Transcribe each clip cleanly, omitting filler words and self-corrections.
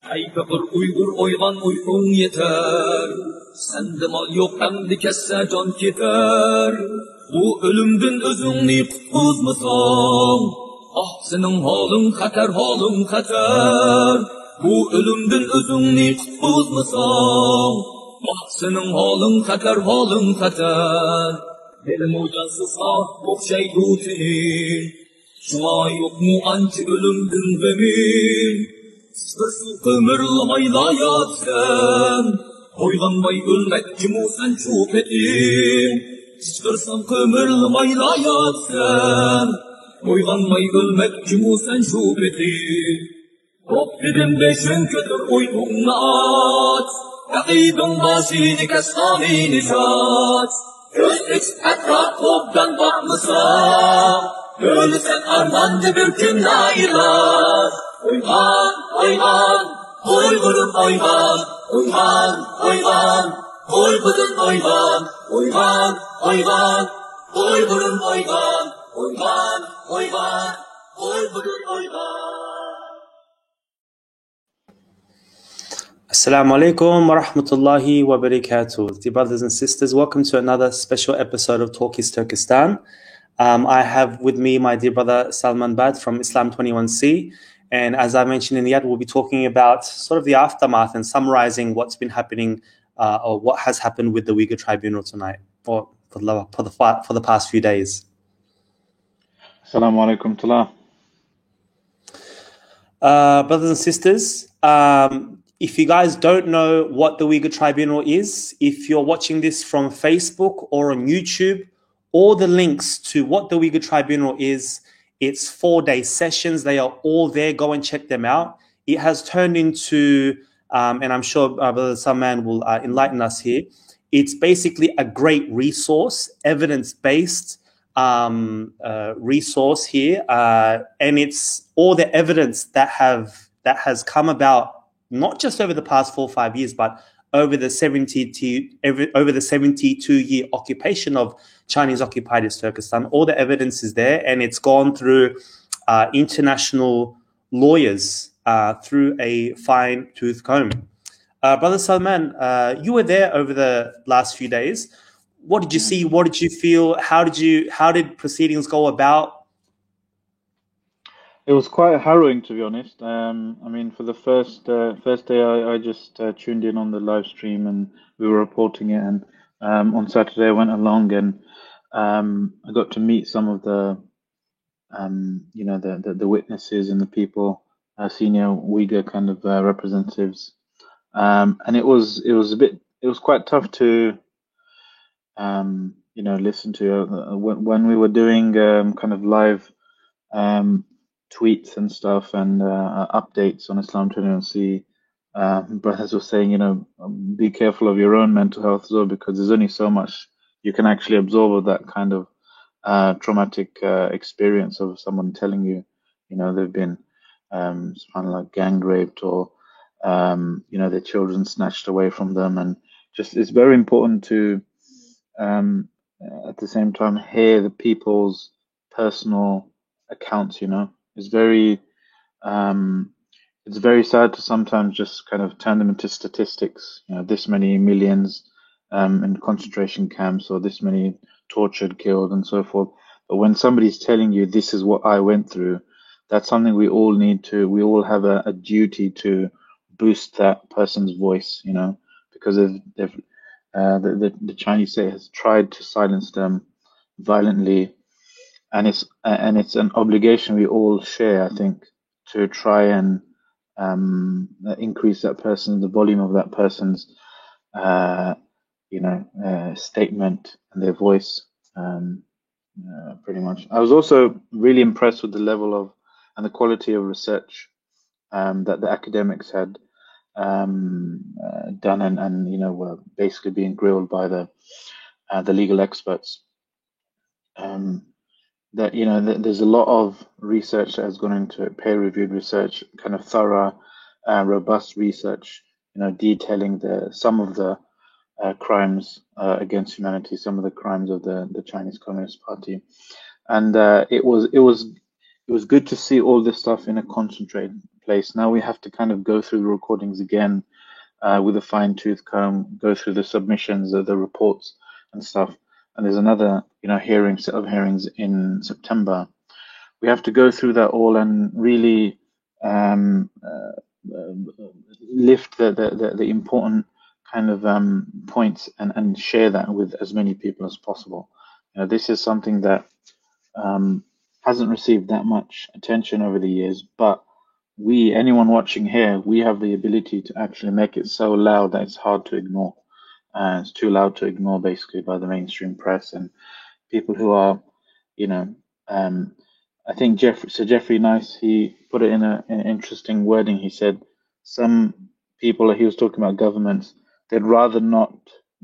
Kayfa bir Uygur oygan uyqun yeter. Sende mal yok emdi kesse can keter. Bu ölümdün özüngni qutquzmasan. Ah senin halın xatar, halın xatar. Bu ölümdün özüngni qutquzmasan. Ah senin halın xatar, halın xatar. Benim ucansız ah okşaydu teni. Şuna yok mu anti ölümdün vemin. Sırsız ömürlamayla yatsen. Oylanmay ölmek kimu sen çup etin. Sırsız ömürlamayla yatsen. Oylanmay ölmek kimu sen çup etin. Hop dedim beşin kötür uyduğunu aç. Yakibin başını kes amini şat. Göz iç etraf koptan bakmasa. Ölürsen armandı bir gün la ilaç. Uygan, uygan, Uygur'um uygan, uygan, uygan, Uygur'um uygan, uygan, uygan, Uygur'um uygan, uygan, uygan, Uygur'um uygan. Assalamu alaikum wa rahmatullahi wa barakatuh. Dear brothers and sisters, welcome to another special episode of Talk is Turkestan. I have with me my dear brother Salman Bad from Islam 21C. And as I mentioned in the ad, we'll be talking about sort of the aftermath and summarizing what's been happening or what has happened with the Uyghur Tribunal tonight or for the past few days. Assalamu alaikum tala. Brothers and sisters, if you guys don't know what the Uyghur Tribunal is, if you're watching this from Facebook or on YouTube, all the links to what the Uyghur Tribunal is, it's 4-day sessions. They are all there. Go and check them out. It has turned into, and I'm sure Brother Salman will enlighten us here, it's basically a great resource, evidence-based resource here. And it's all the evidence that has come about, not just over the past 4 or 5 years, but over the 72-year occupation of Chinese-occupied Turkestan. All the evidence is there, and it's gone through international lawyers through a fine-tooth comb. Brother Salman, you were there over the last few days. What did you see? What did you feel? How did proceedings go about? It was quite harrowing, to be honest. I mean, for the first day, I just tuned in on the live stream and we were reporting it. And on Saturday, I went along and I got to meet some of the, the witnesses and the people, senior Uyghur kind of representatives. And it was quite tough to, listen to when we were doing kind of live tweets and stuff and updates on Islam 21C. Brothers were saying, be careful of your own mental health as well, because there's only so much you can actually absorb of that kind of traumatic experience of someone telling you, they've been subhanAllah, gang raped or, their children snatched away from them. And just it's very important to, at the same time, hear the people's personal accounts, It's very sad to sometimes just kind of turn them into statistics. This many millions in concentration camps, or this many tortured, killed, and so forth. But when somebody's telling you this is what I went through, that's something we all need to. We all have a duty to boost that person's voice, because the Chinese state has tried to silence them violently. And it's an obligation we all share, I think, to try and increase the volume of that person's, statement and their voice, pretty much. I was also really impressed with the level of and the quality of research that the academics had done, and were basically being grilled by the legal experts. That there's a lot of research that has gone into it, peer-reviewed research, kind of thorough, robust research, detailing some of the crimes against humanity, some of the crimes of the Chinese Communist Party, and it was good to see all this stuff in a concentrated place. Now we have to kind of go through the recordings again with a fine-tooth comb, go through the submissions, the reports and stuff. And there's another, set of hearings in September. We have to go through that all and really lift the important kind of points and share that with as many people as possible. This is something that hasn't received that much attention over the years, but anyone watching here, we have the ability to actually make it so loud that it's hard to ignore. It's too loud to ignore, basically, by the mainstream press and people who are, I think Sir Geoffrey Nice, he put it in an interesting wording. He said some people, he was talking about governments, they'd rather not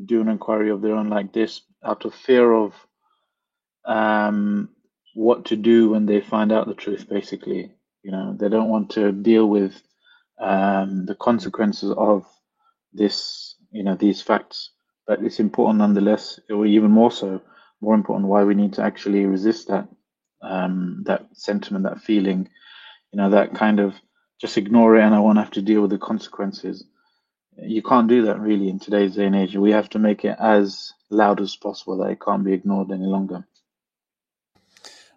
do an inquiry of their own like this out of fear of what to do when they find out the truth, basically. They don't want to deal with the consequences of this, these facts. But it's important nonetheless, or even more important, why we need to actually resist that that sentiment, that feeling, that kind of just ignore it and I won't have to deal with the consequences. You can't do that really in today's day and age. We have to make it as loud as possible that it can't be ignored any longer.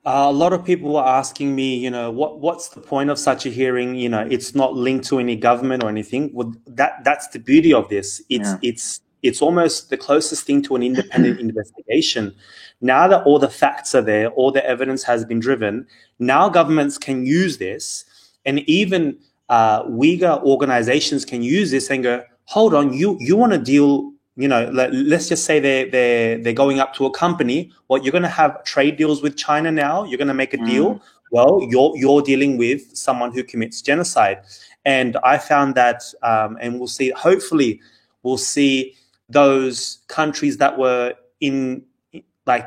A lot of people were asking me, what's the point of such a hearing? It's not linked to any government or anything. Well, that's the beauty of this. It's almost the closest thing to an independent investigation. Now that all the facts are there, all the evidence has been driven, now governments can use this, and even Uyghur organizations can use this and go, hold on, you want to deal, let's just say they're going up to a company. Well, you're going to have trade deals with China now. You're going to make a deal. Well, you're dealing with someone who commits genocide. And I found that, and we'll see, hopefully we'll see those countries that were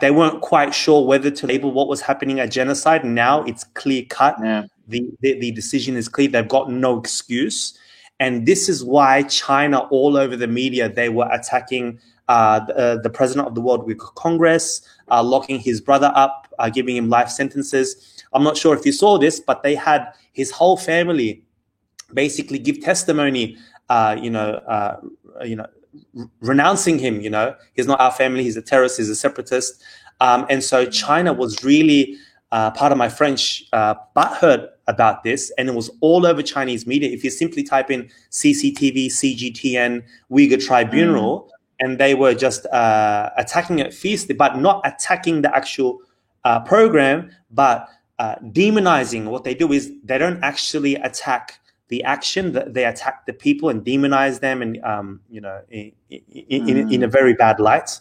they weren't quite sure whether to label what was happening as genocide. Now it's clear cut. Yeah. The decision is clear. They've got no excuse. And this is why China, all over the media, they were attacking the president of the World Uyghur Congress, locking his brother up, giving him life sentences. I'm not sure if you saw this, but they had his whole family basically give testimony, renouncing him. He's not our family. He's a terrorist. He's a separatist. And so China was really, part of my French, butthurt about this, and it was all over Chinese media. If you simply type in CCTV, CGTN, Uyghur Tribunal, and they were just attacking it fiercely, but not attacking the actual program, but demonizing. What they do is they don't actually attack the action, they attack the people and demonize them, and in a very bad light.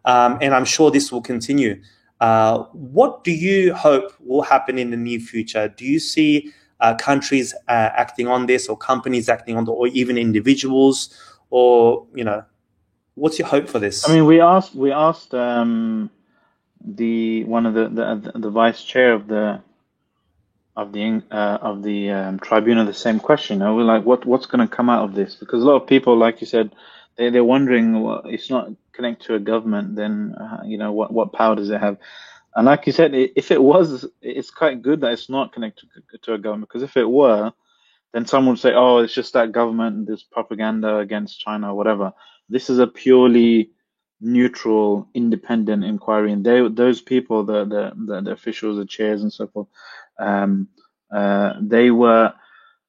And I'm sure this will continue. What do you hope will happen in the near future? Do you see countries acting on this, or companies acting on it, or even individuals, or what's your hope for this? I mean, we asked one of the vice chair of the tribunal the same question. We're like, what's going to come out of this? Because a lot of people, like you said, they're wondering, well, it's not connected to a government, then what power does it have? And like you said, if it was, it's quite good that it's not connected to a government, because if it were, then someone would say, oh, it's just that government and there's propaganda against China or whatever. This is a purely neutral, independent inquiry, and those people, the officials, the chairs and so forth, they were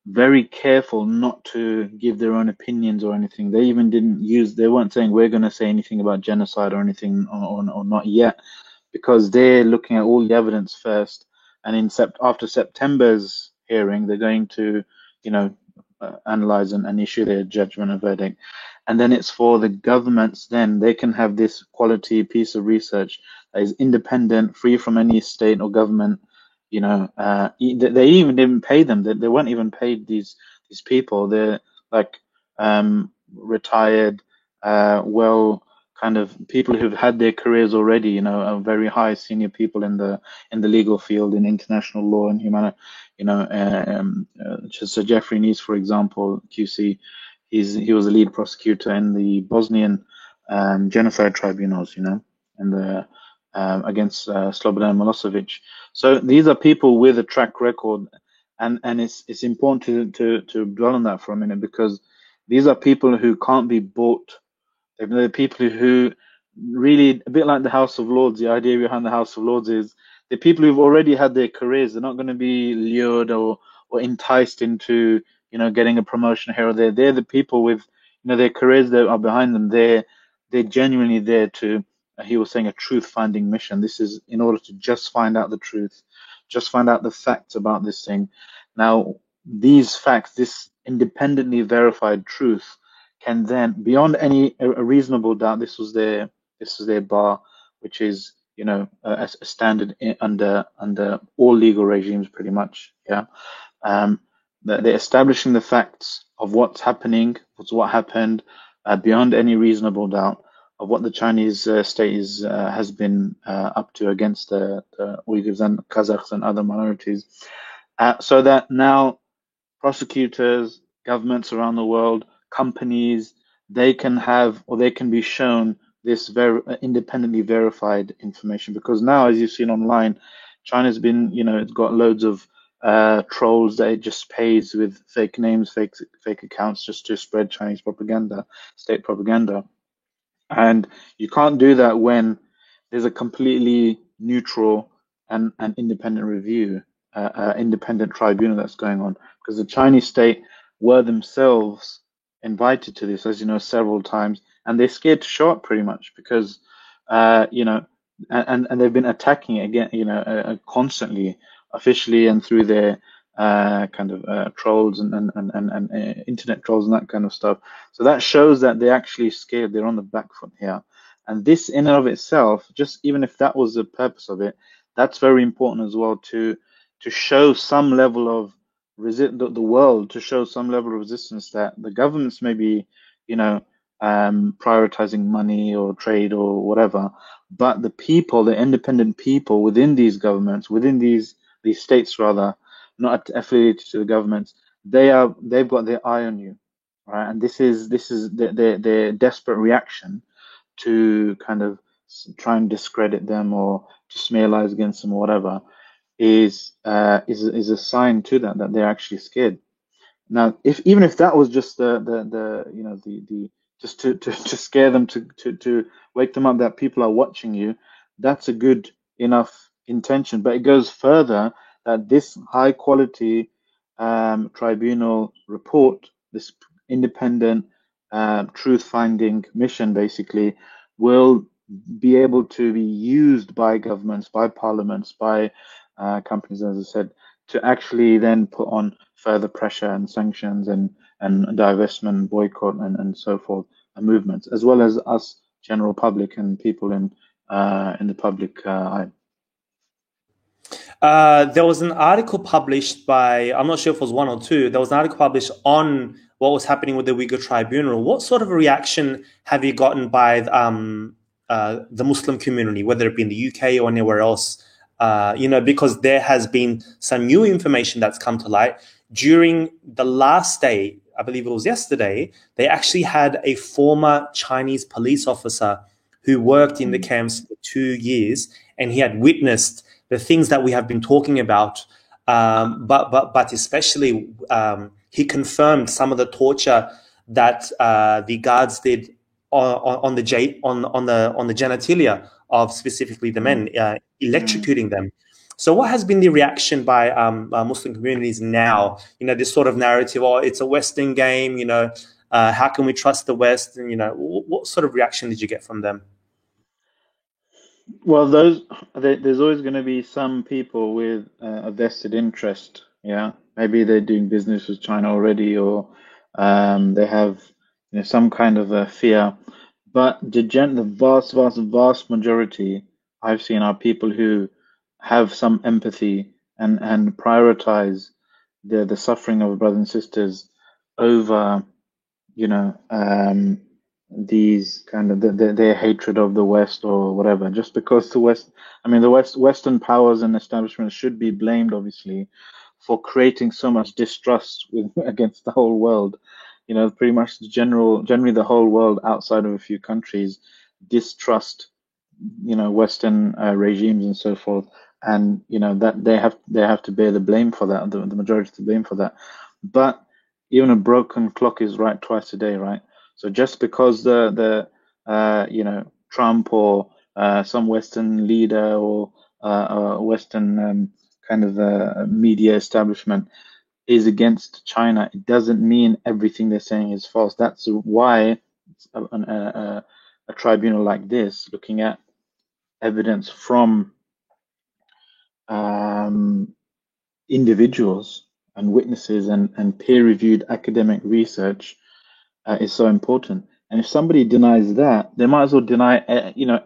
very careful not to give their own opinions or anything. They even they weren't saying we're going to say anything about genocide or anything, or not yet, because they're looking at all the evidence first. And after September's hearing, they're going to, analyze and issue their judgment and verdict. And then it's for the governments, then they can have this quality piece of research that is independent, free from any state or government. They even didn't pay them. They weren't even paid, these people. They're like retired, kind of people who've had their careers already, very high senior people in the legal field, in international law and humanity. Sir Geoffrey Nice, for example, QC, he was a lead prosecutor in the Bosnian genocide tribunals, and the against Slobodan Milosevic. So these are people with a track record, and it's important to dwell on that for a minute, because these are people who can't be bought. They're people who really, a bit like the House of Lords. The idea behind the House of Lords is the people who've already had their careers. They're not going to be lured or enticed into, getting a promotion here or there. They're the people with, their careers that are behind them. They're genuinely there to, he was saying, a truth finding mission. This is in order to just find out the truth, just find out the facts about this thing. Now, these facts, this independently verified truth, can then, beyond any a reasonable doubt, this was their bar, which is, a standard under all legal regimes, pretty much. Yeah. They're establishing the facts of what's happening, what happened, beyond any reasonable doubt, of what the Chinese state has been up to against the Uyghurs and Kazakhs and other minorities, so that now prosecutors, governments around the world, companies, they can have, or they can be shown, this very independently verified information. Because now, as you've seen online, China's been, it's got loads of trolls that it just pays with fake names, fake accounts, just to spread Chinese propaganda, state propaganda. And you can't do that when there's a completely neutral and independent review, independent tribunal that's going on. Because the Chinese state were themselves invited to this, as you know, several times, and they're scared to show up, pretty much, because and they've been attacking it again, constantly, officially and through their kind of trolls and internet trolls and that kind of stuff. So that shows that they're actually scared. They're on the back foot here. And this in and of itself, just even if that was the purpose of it, that's very important as well, to show some level of the world, to show some level of resistance, that the governments may be, prioritizing money or trade or whatever, but the people, the independent people within these governments, within these states rather, not affiliated to the governments, they've got their eye on you, right? And this is their desperate reaction to kind of try and discredit them or to smear lies against them or whatever, is a sign to that they're actually scared. Now, even if that was just the just to scare them, to wake them up that people are watching you, that's a good enough intention. But it goes further, that this high quality tribunal report, this independent truth finding mission, basically, will be able to be used by governments, by parliaments, by companies, as I said, to actually then put on further pressure and sanctions and divestment, boycott, and so forth, and movements, as well as us, general public, and people in the public eye. There was an article published by, I'm not sure if it was one or two, there was an article published on what was happening with the Uyghur Tribunal. What sort of a reaction have you gotten by the Muslim community, whether it be in the UK or anywhere else? Because there has been some new information that's come to light. During the last day, I believe it was yesterday, they actually had a former Chinese police officer who worked in the camps for 2 years, and he had witnessed the things that we have been talking about, but especially he confirmed some of the torture that the guards did on the genitalia of specifically the men, electrocuting them. So what has been the reaction by Muslim communities now? This sort of narrative, it's a Western game, how can we trust the West? And, what sort of reaction did you get from them? Well, there's always going to be some people with a vested interest. Yeah, maybe they're doing business with China already, or they have some kind of a fear. But the vast majority I've seen are people who have some empathy and prioritize the suffering of brothers and sisters over, these kind of their hatred of the West or whatever. Just because the Western powers and establishments should be blamed, obviously, for creating so much distrust against the whole world. Pretty much generally the whole world outside of a few countries distrust, Western regimes and so forth. and that they have to bear the blame for that, the majority to blame for that. But even a broken clock is right twice a day, right? So just because the Trump or some Western leader or Western kind of media establishment is against China, it doesn't mean everything they're saying is false. That's why a tribunal like this, looking at evidence from individuals and witnesses and peer-reviewed academic research, is so important. And if somebody denies that, they might as well deny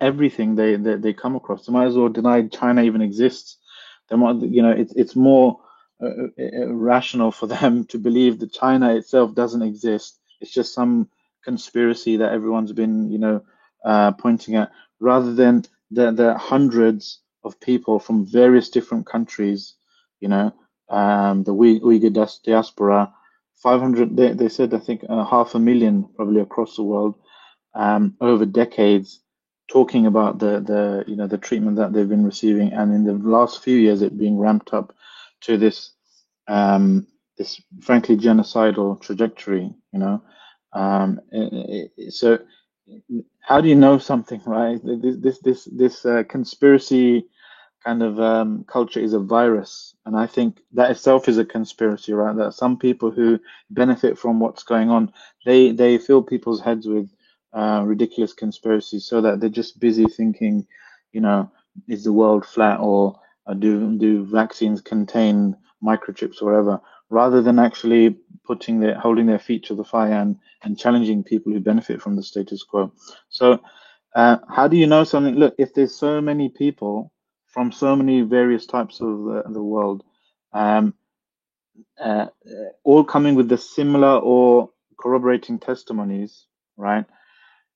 everything they come across. They might as well deny China even exists. They might, it's more rational for them to believe that China itself doesn't exist. It's just some conspiracy that everyone's been pointing at, rather than the hundreds of people from various different countries, the Uyghur diaspora, 500, they said, I think 500,000 probably across the world, over decades, talking about the treatment that they've been receiving, and in the last few years it being ramped up to this this frankly genocidal trajectory. So how do you know something, right? This conspiracy kind of culture is a virus, and I think that itself is a conspiracy, right? That some people who benefit from what's going on, they fill people's heads with ridiculous conspiracies, so that they're just busy thinking, is the world flat, or do vaccines contain microchips or whatever, rather than actually holding their feet to the fire and challenging people who benefit from the status quo. So how do you know something? Look, if there's so many people from so many various types of the world, all coming with the similar or corroborating testimonies, right,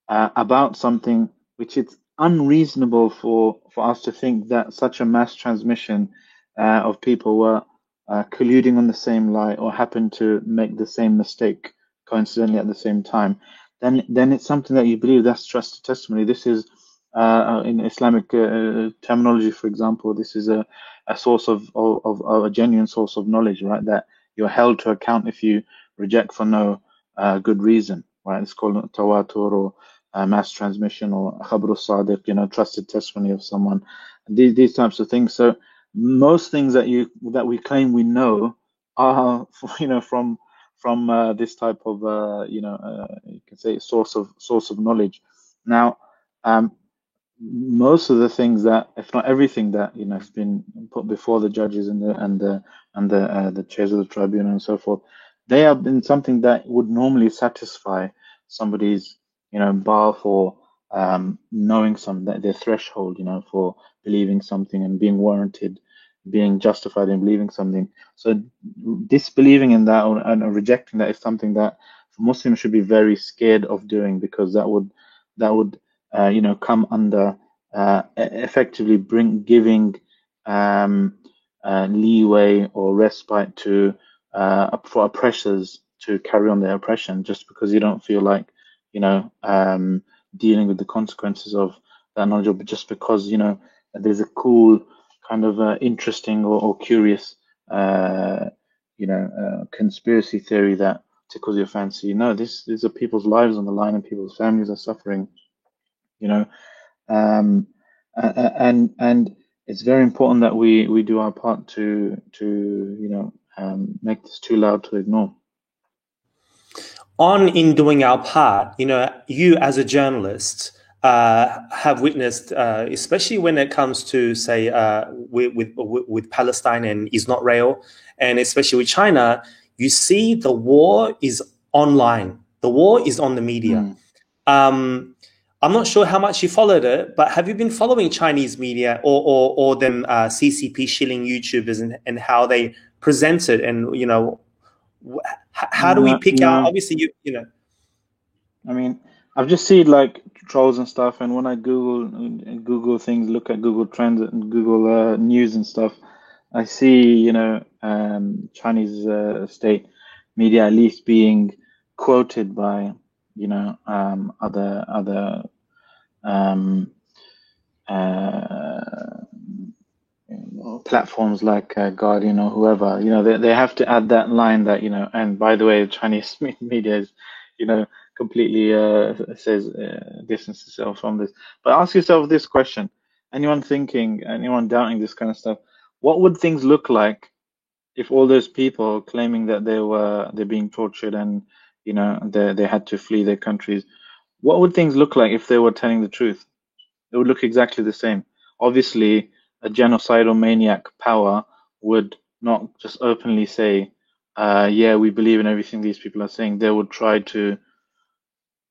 about something which it's unreasonable for us to think that such a mass transmission of people were colluding on the same lie or happened to make the same mistake coincidentally at the same time, then it's something that you believe. That's trusted testimony. This is in Islamic terminology, for example, this is a source of a genuine source of knowledge, right? That you're held to account if you reject for no good reason, right? It's called tawatur, or mass transmission, or khabru sadiq, trusted testimony of someone. These types of things. So most things that we claim we know are, from this type of you can say source of knowledge. Now, most of the things that, if not everything that has been put before the judges and the chairs of the tribunal and so forth, they have been something that would normally satisfy somebody's bar for knowing their threshold, for believing something and being warranted, being justified in believing something. So disbelieving in that and rejecting that is something that Muslims should be very scared of doing, because that would come under effectively giving leeway or respite to for oppressors to carry on their oppression, just because you don't feel like dealing with the consequences of that knowledge, but just because there's a cool kind of interesting or curious conspiracy theory that tickles your fancy. No, these are people's lives on the line, and people's families are suffering. And it's very important that we do our part to make this too loud to ignore. In doing our part, you as a journalist have witnessed, especially when it comes to, say, with Palestine and Israel, and especially with China, you see the war is online. The war is on the media. I'm not sure how much you followed it, but have you been following Chinese media or them CCP shilling YouTubers and how they present it? And how do we pick out? Obviously, I mean, I've just seen like trolls and stuff, and when I Google things, look at Google Trends and Google News and stuff, I see Chinese state media at least being quoted by other platforms like Guardian or whoever, they have to add that line that, and by the way, the Chinese media is, completely says distance itself from this. But ask yourself this question: anyone doubting this kind of stuff, what would things look like if all those people claiming that they're being tortured and they had to flee their countries, what would things look like if they were telling the truth? It would look exactly the same. Obviously, a genocidal maniac power would not just openly say, yeah, we believe in everything these people are saying. They would try to,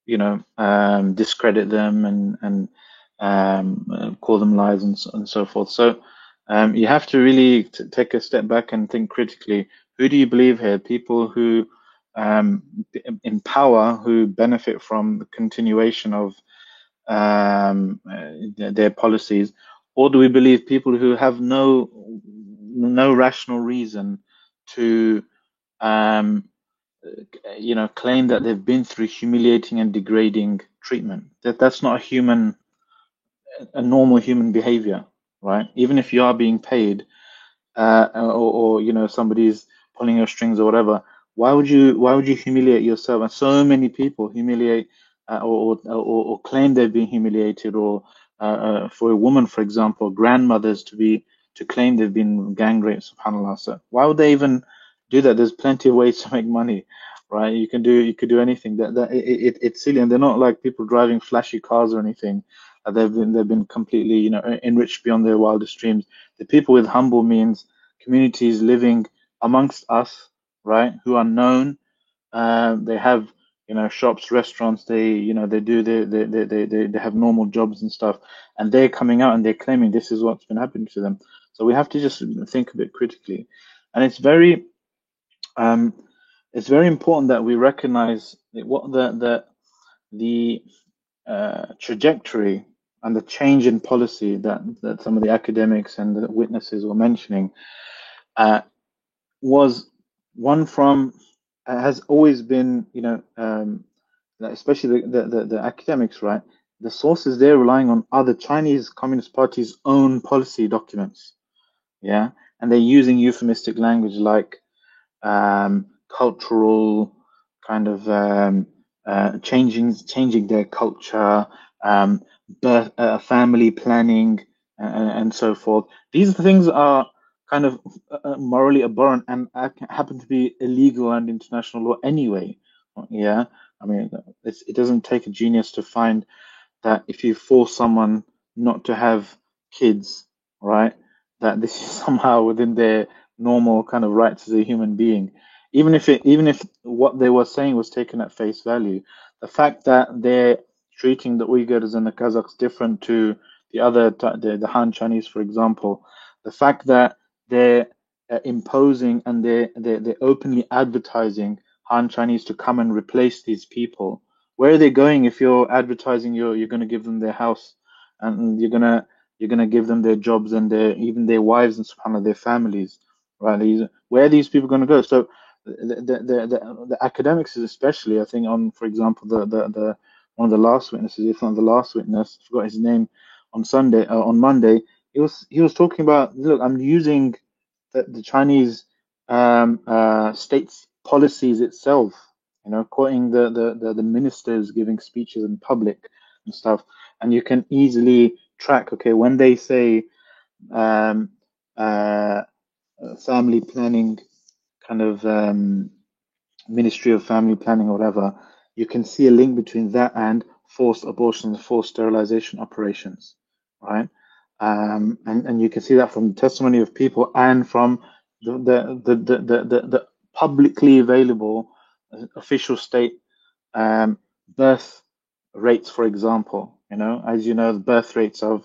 discredit them and call them lies and so forth. So you have to really take a step back and think critically. Who do you believe here? People who in power, who benefit from the continuation of their policies, or do we believe people who have no rational reason to claim that they've been through humiliating and degrading treatment? That's not a normal human behavior, right? Even if you are being paid, or somebody's pulling your strings or whatever, why would you humiliate yourself? And so many people humiliate or claim they've been humiliated, or for a woman, for example, grandmothers to claim they've been gang raped, subhanallah. So why would they even do that? There's plenty of ways to make money, right? You could do anything. It's silly, and they're not like people driving flashy cars or anything. They've been completely enriched beyond their wildest dreams. The people with humble means, communities living amongst us, right, who are known. They have shops, restaurants. They have normal jobs and stuff, and they're coming out and they're claiming this is what's been happening to them. So we have to just think a bit critically, and it's very important that we recognize what the trajectory and the change in policy that some of the academics and the witnesses were mentioning was one from has always been, especially the academics, right? The sources they're relying on are the Chinese Communist Party's own policy documents, yeah, and they're using euphemistic language like cultural kind of changing their culture, family planning, and so forth. These things are kind of morally abhorrent and happen to be illegal under international law anyway. Yeah, I mean, it doesn't take a genius to find that if you force someone not to have kids, right, that this is somehow within their normal kind of rights as a human being. Even if what they were saying was taken at face value, the fact that they're treating the Uyghurs and the Kazakhs different to the Han Chinese, for example, the fact that they're imposing and they're openly advertising Han Chinese to come and replace these people. Where are they going if you're advertising you're going to give them their house, and you're gonna give them their jobs and even their wives and subhanAllah, their families, right? Where are these people going to go? So the academics, especially, I think, on, for example, the one of the last witnesses, if not the last witness, I forgot his name, on Monday, he was talking about, look, I'm using the Chinese state's policies itself, quoting the ministers giving speeches in public and stuff, and you can easily track, okay, when they say um, family planning, kind of Ministry of Family Planning or whatever, you can see a link between that and forced abortions, forced sterilization operations, right? And you can see that from the testimony of people and from the publicly available official state birth rates, for example. As you know, the birth rates have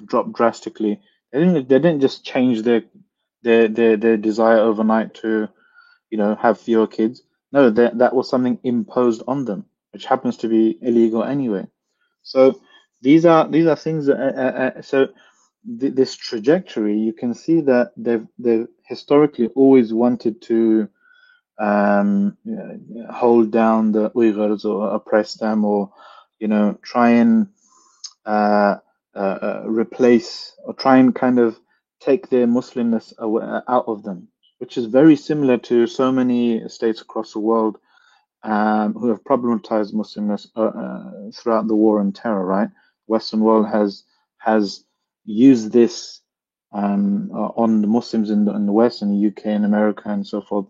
dropped drastically. They didn't just change their desire overnight to have fewer kids. No, that was something imposed on them, which happens to be illegal anyway. So these are things that this trajectory, you can see that they've historically always wanted to hold down the Uyghurs or oppress them, or try and replace, or try and kind of take their Muslimness out of them, which is very similar to so many states across the world who have problematized Muslimness throughout the war on terror. Right, Western world has used this on the Muslims in the West, in the UK, and America, and so forth,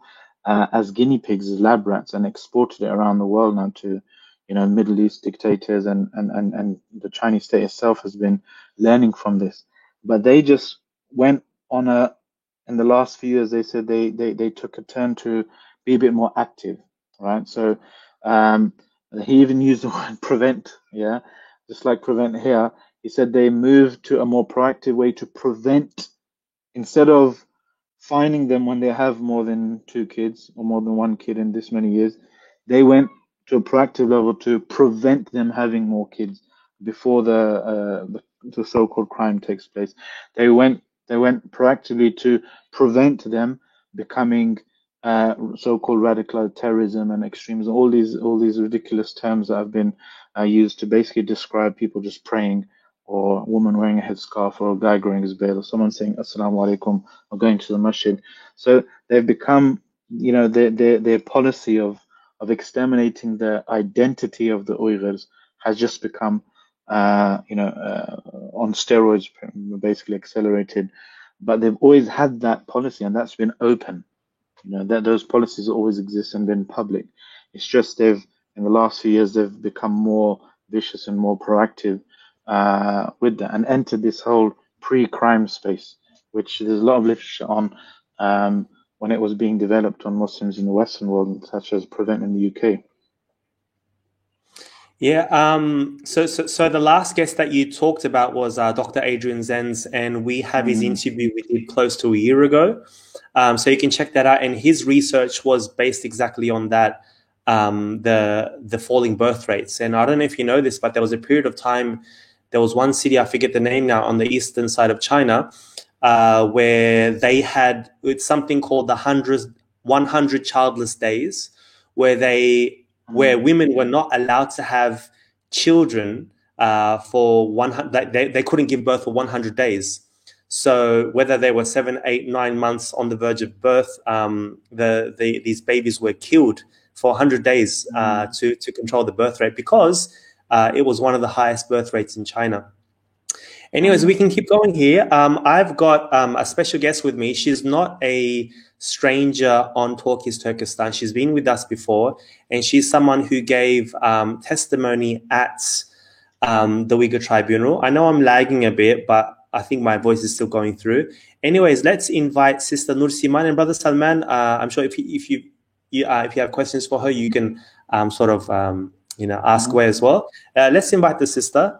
as guinea pigs, as lab rats, and exported it around the world now to, Middle East dictators, and the Chinese state itself has been learning from this. But they just went on in the last few years, they said they took a turn to be a bit more active, right? So he even used the word prevent, yeah, just like prevent here. He said they moved to a more proactive way to prevent, instead of finding them when they have more than 2 kids or more than 1 kid in this many years. They went to a proactive level to prevent them having more kids before the so-called crime takes place. They went proactively to prevent them becoming so-called radical terrorism and extremism. All these ridiculous terms that have been used to basically describe people just praying, or a woman wearing a headscarf, or a guy growing his beard, or someone saying Assalamu alaikum, or going to the masjid. So they've become, their policy of exterminating the identity of the Uyghurs has just become, on steroids, basically accelerated. But they've always had that policy, and that's been open. That those policies always exist and been public. It's just in the last few years, they've become more vicious and more proactive with that, and entered this whole pre-crime space, which there's a lot of literature on when it was being developed on Muslims in the Western world, such as Prevent in the UK. Yeah. So the last guest that you talked about was Dr. Adrian Zenz, and we have his interview we did close to a year ago. So you can check that out. And his research was based exactly on that, the falling birth rates. And I don't know if you know this, but there was a period of time, there was one city, I forget the name now, on the eastern side of China, where they had something called the 100 childless days, where women were not allowed to have children for 100. They couldn't give birth for 100 days. So whether they were 7, 8, 9 months on the verge of birth, these babies were killed for 100 days to control the birth rate, because it was one of the highest birth rates in China. Anyways, we can keep going here. I've got a special guest with me. She's not a stranger on Talk is Turkestan. She's been with us before, and she's someone who gave testimony at the Uyghur Tribunal. I know I'm lagging a bit, but I think my voice is still going through. Anyways, let's invite Sister Nursiman and Brother Salman. I'm sure if you have questions for her, you can ask away as well. Let's invite the sister.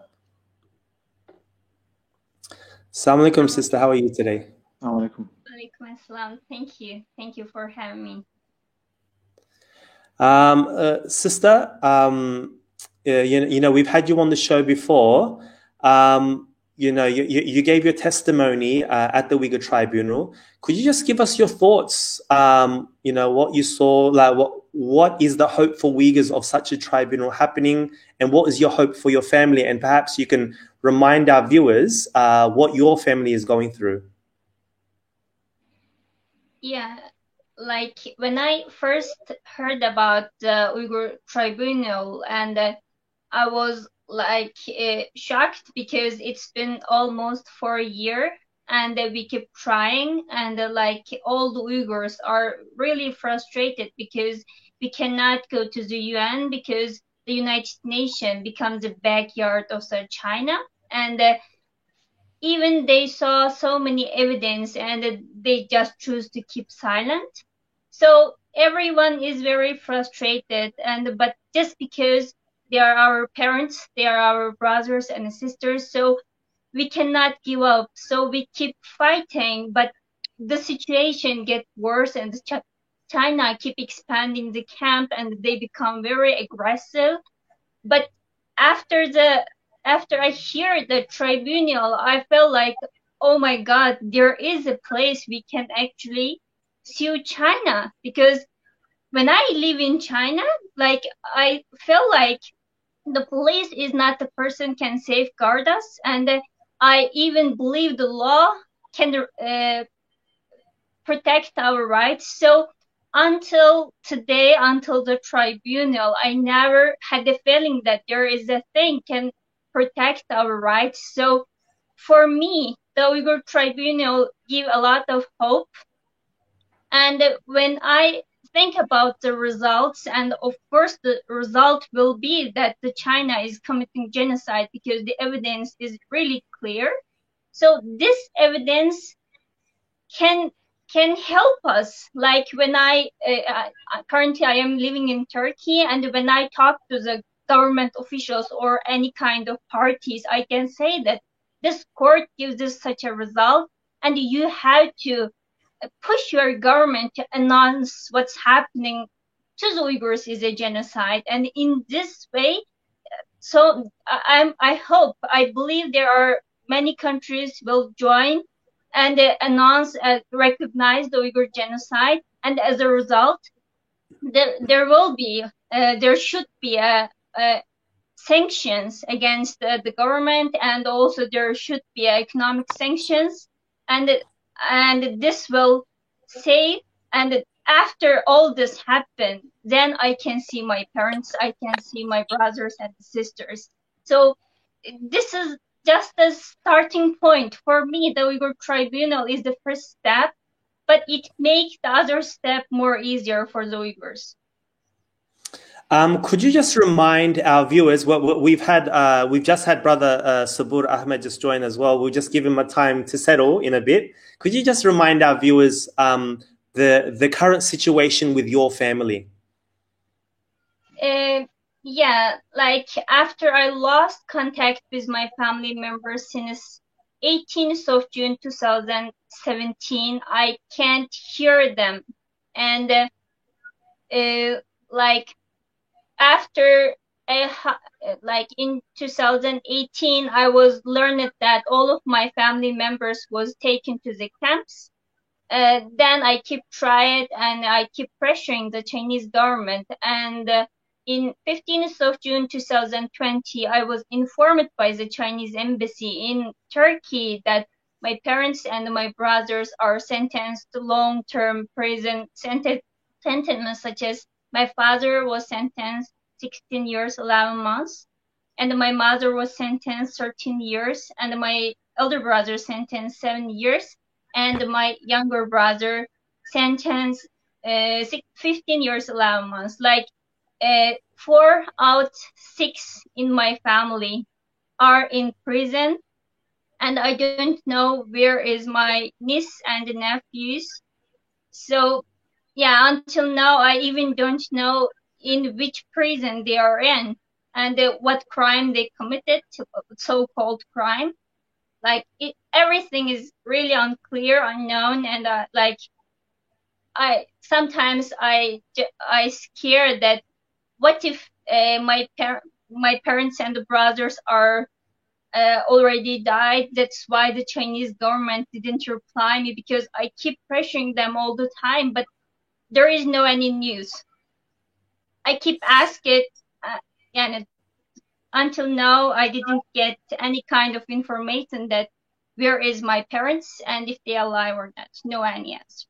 Assalamu alaikum, sister. How are you today? Assalamu alaikum. Alaikum assalam. Thank you. Thank you for having me. Sister, we've had you on the show before. You gave your testimony at the Uyghur Tribunal. Could you just give us your thoughts? What you saw, like what is the hope for Uyghurs of such a tribunal happening, and what is your hope for your family? And perhaps you can remind our viewers what your family is going through. Yeah, like when I first heard about the Uyghur Tribunal, and I was like shocked, because it's been almost for a year, and we keep trying, and like all the Uyghurs are really frustrated, because we cannot go to the UN, because the United Nations becomes the backyard of China, and even they saw so many evidence, and they just choose to keep silent. So everyone is very frustrated, but just because they are our parents, they are our brothers and sisters, so we cannot give up. So we keep fighting, but the situation gets worse, and China keep expanding the camp, and they become very aggressive. But after I hear the tribunal, I felt like, oh my God, there is a place we can actually sue China. Because when I live in China, like I felt like the police is not the person can safeguard us, and I even believe the law can protect our rights. So until today, until the tribunal, I never had the feeling that there is a thing can protect our rights. So for me, the Uyghur tribunal give a lot of hope. And when I think about the results, and of course the result will be that the China is committing genocide because the evidence is really clear. So this evidence can help us. Like when I currently I am living in Turkey, and when I talk to the government officials or any kind of parties, I can say that this court gives us such a result, and you have to push your government to announce what's happening to the Uyghurs is a genocide. And in this way, so I hope, I believe there are many countries will join and announce, recognize the Uyghur genocide. And as a result, there should be sanctions against the government, and also there should be economic sanctions, and this will save. And after all this happened, then I can see my parents, I can see my brothers and sisters. So this is just a starting point. For me, the Uyghur Tribunal is the first step, but it makes the other step more easier for the Uyghurs. Could you just remind our viewers, we've just had Brother Sabur Ahmed just join as well. We'll just give him a time to settle in a bit. Could you just remind our viewers the current situation with your family? Yeah, like after I lost contact with my family members since 18th of June 2017, I can't hear them. And like after like in 2018, I was learned that all of my family members was taken to the camps. Then I keep trying and I keep pressuring the Chinese government. And in 15th of June 2020, I was informed by the Chinese embassy in Turkey that my parents and my brothers are sentenced to long-term prison sentences, such as my father was sentenced 16 years, 11 months, and my mother was sentenced 13 years, and my elder brother sentenced 7 years, and my younger brother sentenced 15 years, 11 months. Like 4 out 6 in my family are in prison, and I don't know where is my niece and nephews. So yeah, until now, I even don't know in which prison they are in and what crime they committed, so-called crime. Like everything is really unclear, unknown, and like sometimes I scare that what if my parents and the brothers are already died. That's why the Chinese government didn't reply me, because I keep pressuring them all the time, but there is no any news. I keep asking, and until now, I didn't get any kind of information that where is my parents and if they are alive or not. No any answer.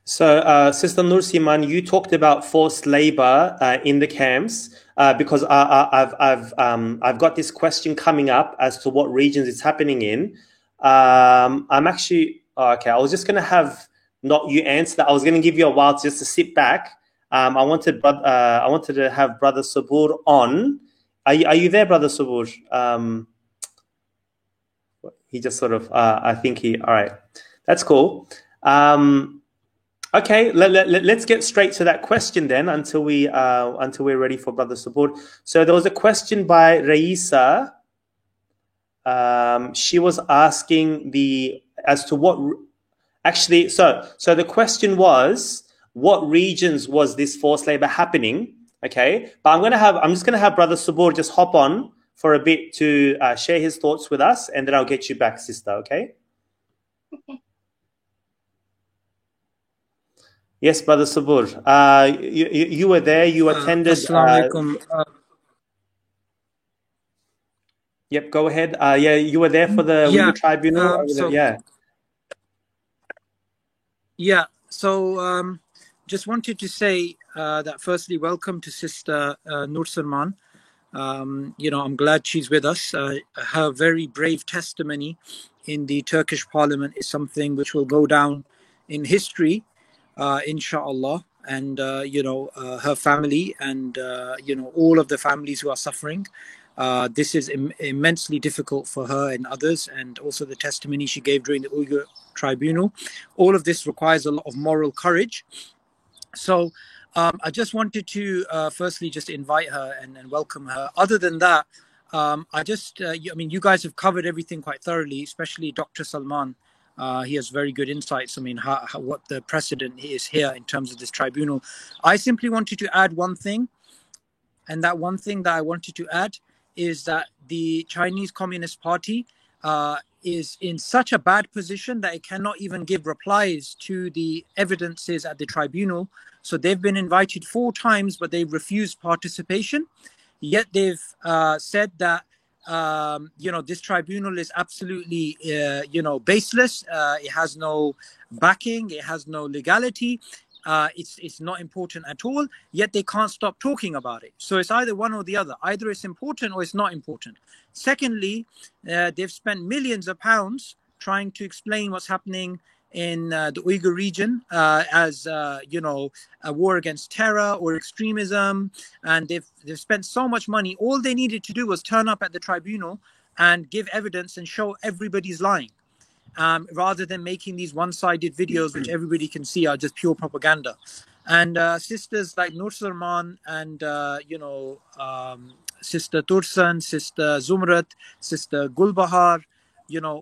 So, Sister Nursiman, you talked about forced labor in the camps because I've got this question coming up as to what regions it's happening in. I'm actually okay. I was just going to have not you answer that. I was going to give you a while just to sit back. I wanted to have Brother Sabur on. Are you there, Brother Sabur? He just sort of. I think he. All right, that's cool. Okay, let's get straight to that question then until we're ready for Brother Sabur. So there was a question by Raisa. She was asking as to what actually. So the question was, what regions was this forced labor happening? Okay, but I'm just gonna have Brother Sabur just hop on for a bit to share his thoughts with us, and then I'll get you back, sister. Okay. Okay. Yes, Brother Sabur. You were there. You attended. Yep, go ahead. Yeah, you were there for the Uyghur Tribunal. So, yeah. Yeah. So just wanted to say that firstly, welcome to Sister Nur Salman. I'm glad she's with us. Her very brave testimony in the Turkish parliament is something which will go down in history, inshallah. And, her family and, all of the families who are suffering. This is immensely difficult for her and others, and also the testimony she gave during the Uyghur tribunal. All of this requires a lot of moral courage. So I just wanted to firstly just invite her and welcome her. Other than that, you guys have covered everything quite thoroughly, especially Dr. Salman. He has very good insights. I mean, what the precedent is here in terms of this tribunal. I simply wanted to add one thing. And that one thing that I wanted to add is that the Chinese Communist Party is in such a bad position that it cannot even give replies to the evidences at the tribunal. So they've been invited 4 times, but they've refused participation. Yet they've said that, this tribunal is absolutely, baseless. It has no backing. It has no legality. It's not important at all, yet they can't stop talking about it. So it's either one or the other. Either it's important or it's not important. Secondly, they've spent millions of pounds trying to explain what's happening in the Uyghur region as a war against terror or extremism, and they've spent so much money. All they needed to do was turn up at the tribunal and give evidence and show everybody's lying. Rather than making these one-sided videos which everybody can see are just pure propaganda. And sisters like Nur Salman and Sister Tursan, Sister Zumrat, Sister Gulbahar,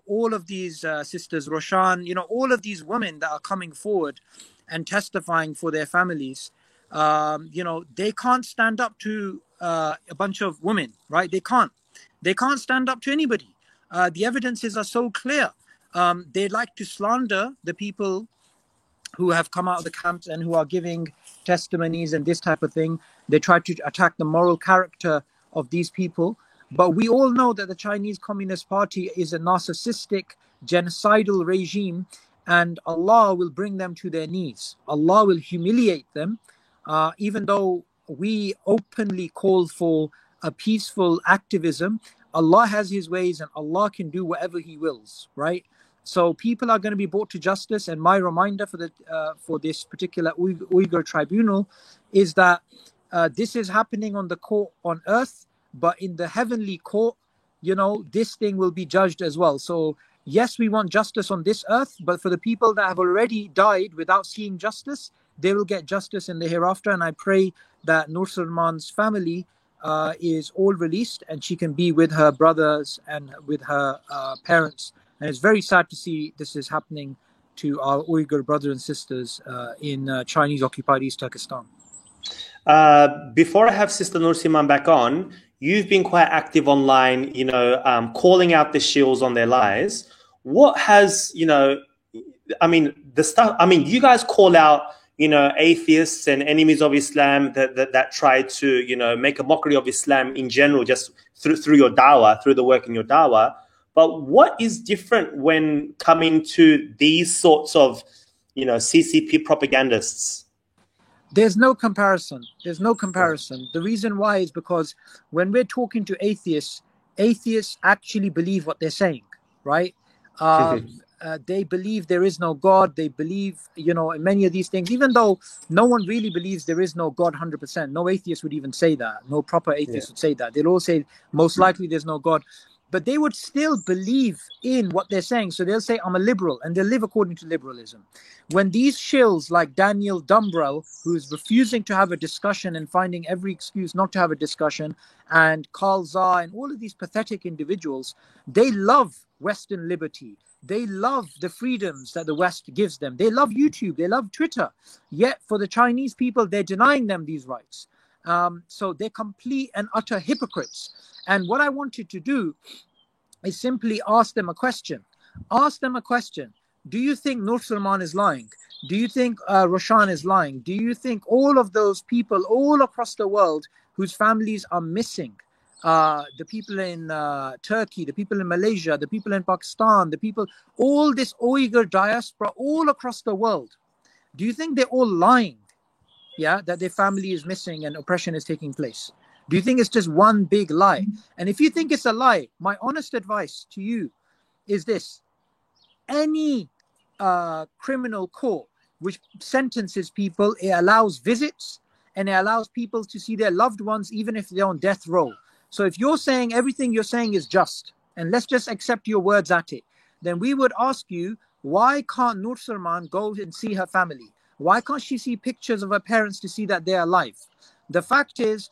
all of these sisters, Roshan, all of these women that are coming forward and testifying for their families, they can't stand up to a bunch of women, right? They can't stand up to anybody. The evidences are so clear. They like to slander the people who have come out of the camps and who are giving testimonies and this type of thing. They try to attack the moral character of these people. But we all know that the Chinese Communist Party is a narcissistic, genocidal regime, and Allah will bring them to their knees. Allah will humiliate them, even though we openly call for a peaceful activism. Allah has his ways and Allah can do whatever he wills, right? So people are going to be brought to justice. And my reminder for this particular Uyghur tribunal is that this is happening on the court on earth, but in the heavenly court, this thing will be judged as well. So yes, we want justice on this earth, but for the people that have already died without seeing justice, they will get justice in the hereafter. And I pray that Nur Salman's family is all released and she can be with her brothers and with her parents. And it's very sad to see this is happening to our Uyghur brothers and sisters in Chinese occupied East Turkestan. Before I have Sister Nur Salman back on, you've been quite active online, calling out the shills on their lies. What has, you guys call out, atheists and enemies of Islam that try to, make a mockery of Islam in general, just through your dawah, through the work in your dawah. But what is different when coming to these sorts of, CCP propagandists? There's no comparison. The reason why is because when we're talking to atheists actually believe what they're saying, right? They believe there is no God. They believe, in many of these things, even though no one really believes there is no God 100%. No atheist would even say that. No proper atheist would say that. They'll all say, most likely there's no God. But they would still believe in what they're saying. So they'll say, I'm a liberal, and they'll live according to liberalism. When these shills like Daniel Dumbrell, who is refusing to have a discussion and finding every excuse not to have a discussion, and Karl Zah and all of these pathetic individuals, they love Western liberty. They love the freedoms that the West gives them. They love YouTube. They love Twitter. Yet for the Chinese people, they're denying them these rights. So they're complete and utter hypocrites. And what I wanted to do is simply ask them a question. Do you think Nur Salman is lying? Do you think Roshan is lying? Do you think all of those people all across the world whose families are missing, the people in Turkey, the people in Malaysia, the people in Pakistan, all this Uyghur diaspora all across the world, Do you think they're all lying? Yeah, that their family is missing and oppression is taking place? Do you think it's just one big lie? And if you think it's a lie, my honest advice to you is this: any criminal court which sentences people, it allows visits and it allows people to see their loved ones even if they're on death row. So if you're saying everything you're saying is just, and let's just accept your words at it, then we would ask you, why can't Nur Salman go and see her family? Why can't she see pictures of her parents to see that they're alive? The fact is,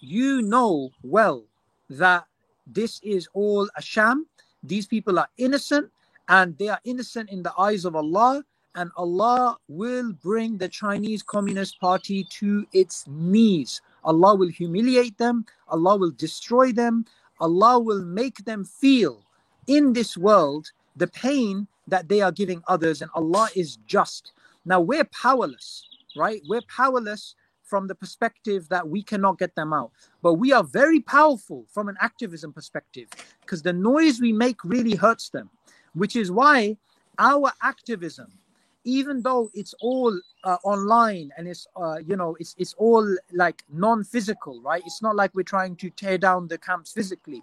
you know well that this is all a sham. These people are innocent, and they are innocent in the eyes of Allah, and Allah will bring the Chinese Communist Party to its knees. Allah will humiliate them, Allah will destroy them, Allah will make them feel in this world the pain that they are giving others, and Allah is just. Now we're powerless, right? We're powerless from the perspective that we cannot get them out. But we are very powerful from an activism perspective, because the noise we make really hurts them, which is why our activism, even though it's all online and it's it's all like non-physical, right? It's not like we're trying to tear down the camps physically,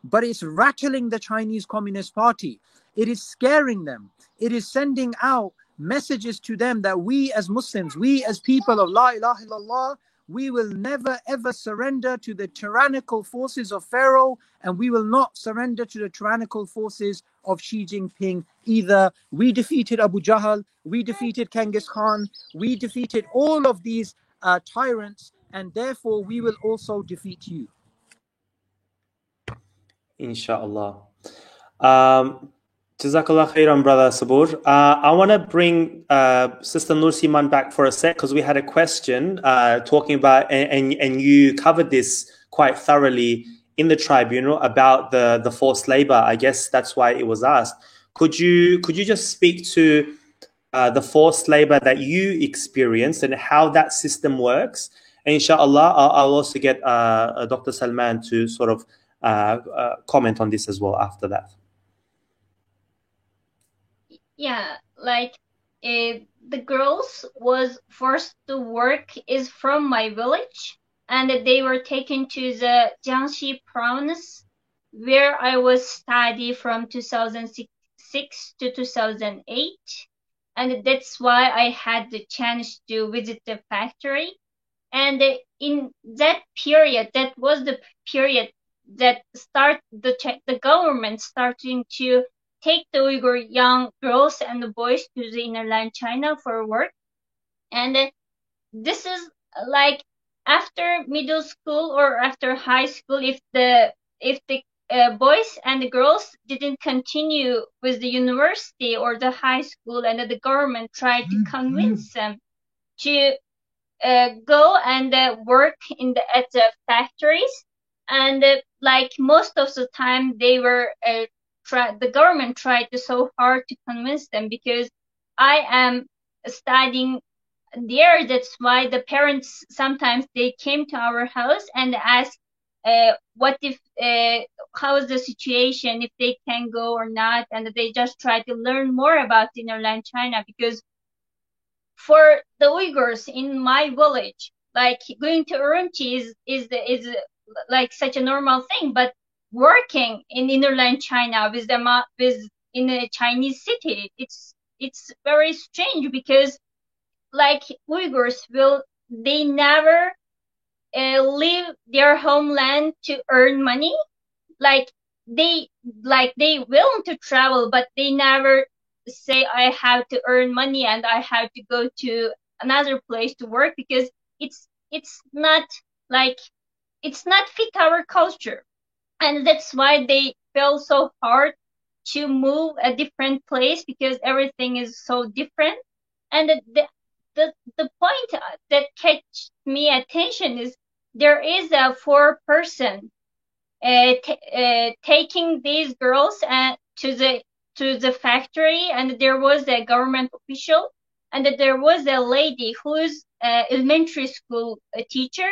but it's rattling the Chinese Communist Party. It is scaring them. It is sending out messages to them that we as Muslims, we as people of La ilaha illallah, we will never ever surrender to the tyrannical forces of Pharaoh, and we will not surrender to the tyrannical forces of Xi Jinping either. We defeated Abu Jahl, we defeated Genghis Khan, we defeated all of these tyrants, and therefore we will also defeat you. Inshallah. Jazakallah khairan, brother Sabur. I want to bring Sister Nursiman back for a sec, because we had a question talking about, and you covered this quite thoroughly in the tribunal about the forced labor. I guess that's why it was asked. Could you just speak to the forced labor that you experienced and how that system works? And inshallah, I'll also get Dr. Salman to sort of comment on this as well after that. Yeah, like the girls was forced to work is from my village, and they were taken to the Jiangxi province, where I was study from 2006 to 2008, and that's why I had the chance to visit the factory. And in that period, that was the period that the government starting to take the Uyghur young girls and the boys to the innerland China for work. And this is like after middle school or after high school, if the boys and the girls didn't continue with the university or the high school, and the government tried to convince them to go and work at the factories, and like most of the time they were the government tried so hard to convince them, because I am studying there. That's why the parents sometimes they came to our house and asked what if how is the situation, if they can go or not, and they just try to learn more about innerland China, because for the Uyghurs in my village, like going to Urumqi is like such a normal thing, but working in innerland China in a Chinese city, it's very strange, because like Uyghurs they never leave their homeland to earn money. Like they willing to travel, but they never say I have to earn money and I have to go to another place to work, because it's not fit our culture. And that's why they feel so hard to move a different place, because everything is so different. And the point that catch me attention is there is a 4-person taking these girls to the factory, and there was a government official, and there was a lady who's elementary school teacher,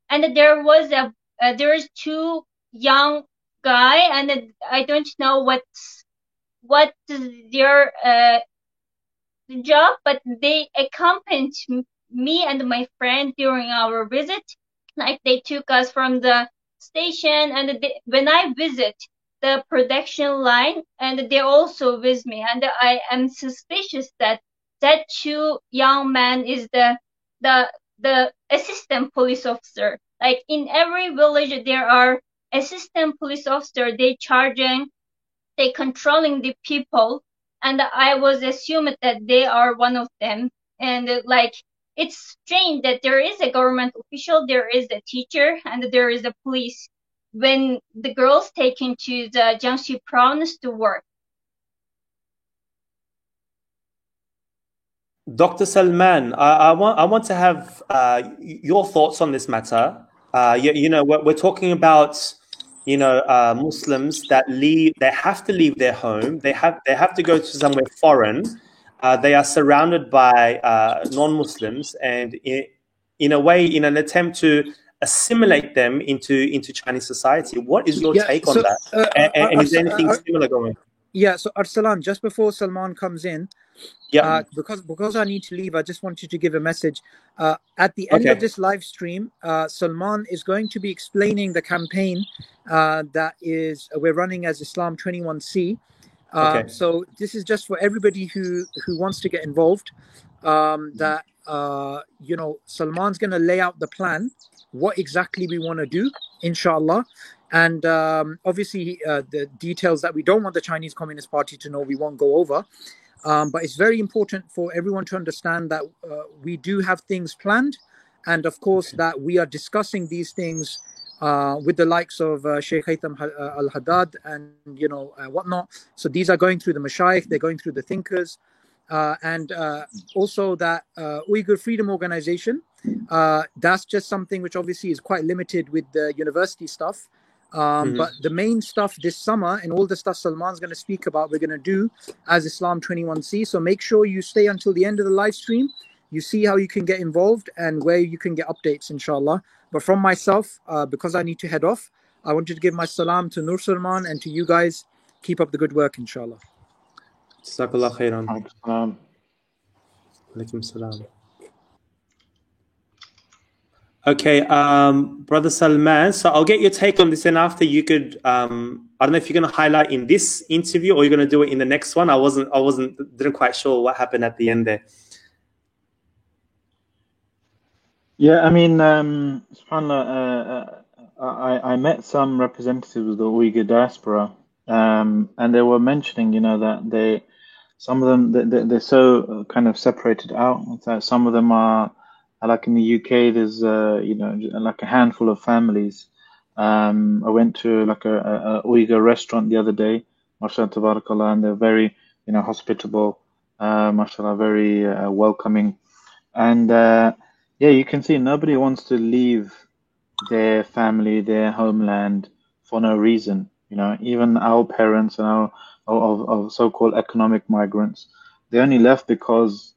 and there is 2 young guy, and I don't know what their the job, but they accompanied me and my friend during our visit. Like they took us from the station, and when I visit the production line, and they also with me, and I am suspicious that that two young men is the assistant police officer. Like in every village, there are assistant police officer. They controlling the people, and I was assumed that they are one of them. And like it's strange that there is a government official, there is a teacher, and there is a police when the girls taken to the Jiangxi province to work. Dr. Salman, I want to have your thoughts on this matter. We're talking about Muslims that they have to leave their home. They have to go to somewhere foreign. They are surrounded by non-Muslims, and in a way, in an attempt to assimilate them into Chinese society. What is your take on that? And is there anything similar going on? Yeah, so Arsalan, just before Salman comes in, because I need to leave, I just wanted to give a message. At the end of this live stream, Salman is going to be explaining the campaign that we're running as Islam 21C. So this is just for everybody who wants to get involved. Salman's going to lay out the plan, what exactly we want to do, inshallah. And obviously, the details that we don't want the Chinese Communist Party to know, we won't go over. But it's very important for everyone to understand that we do have things planned, and of course that we are discussing these things with the likes of Sheikh Haytham al-Haddad and whatnot. So these are going through the mashayikh, they're going through the thinkers, and also that Uyghur Freedom Organization. That's just something which obviously is quite limited with the university stuff. But the main stuff this summer and all the stuff Salman's going to speak about, we're going to do as Islam 21C. So make sure you stay until the end of the live stream. You see how you can get involved and where you can get updates, inshallah. But from myself, because I need to head off, I wanted to give my salam to Nur Salman and to you guys. Keep up the good work, inshallah. Jazakallah khairan. Alaikum salam. Okay, Brother Salman, so I'll get your take on this, and after you could, I don't know if you're going to highlight in this interview or you're going to do it in the next one. Didn't quite sure what happened at the end there. Yeah, I mean, subhanAllah, I met some representatives of the Uyghur diaspora, and they were mentioning, that some of them, they're so kind of separated out. That some of them are, like in the UK, there's like a handful of families. I went to like a Uyghur restaurant the other day, mashallah tabarakallah, and they're very hospitable, mashallah, very welcoming, and you can see nobody wants to leave their family, their homeland for no reason. Even our parents and our of so-called economic migrants, they only left because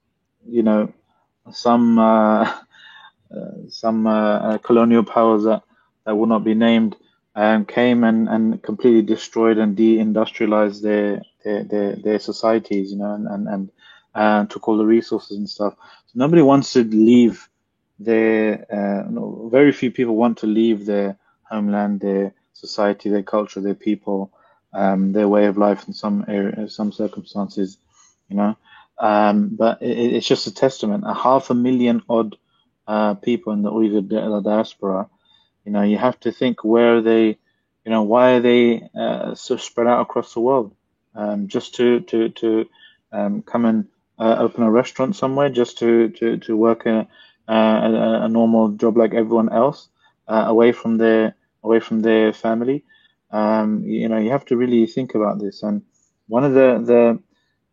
some colonial powers that will not be named came and completely destroyed and deindustrialized their societies, and took all the resources and stuff. So nobody wants to leave very few people want to leave their homeland, their society, their culture, their people, their way of life in some areas, some circumstances, but it's just a testament. 500,000 odd people in the Uyghur diaspora. You have to think where are they, why are they so spread out across the world? Just to come and open a restaurant somewhere, just to work a normal job like everyone else, away from their family. You have to really think about this. And one of the